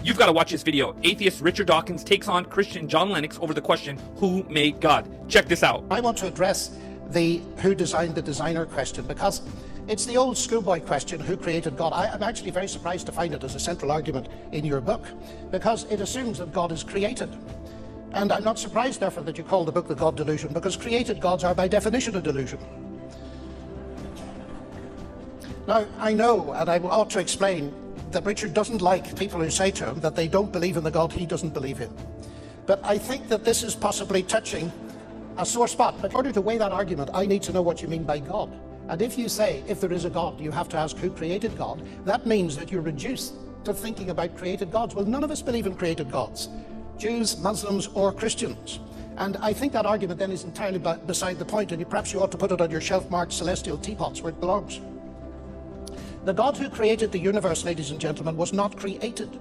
You've got to watch this video. Atheist Richard Dawkins takes on Christian John Lennox over the question, who made God? Check this out. I want to address the who designed the designer question, because it's the old schoolboy question, who created God? I'm actually very surprised to find it as a central argument in your book, because it assumes that God is created. And I'm not surprised, therefore, that you call the book The God Delusion, because created gods are by definition a delusion. Now, I know, and I ought to explain, that Richard doesn't like people who say to him that they don't believe in the God he doesn't believe in. But I think that this is possibly touching a sore spot. But in order to weigh that argument, I need to know what you mean by God. And if you say, if there is a God, you have to ask who created God, that means that you're reduced to thinking about created gods. Well, none of us believe in created gods, Jews, Muslims, or Christians. And I think that argument then is entirely beside the point, and perhaps you ought to put it on your shelf marked celestial teapots where it belongs. The God who created the universe, ladies and gentlemen, was not created.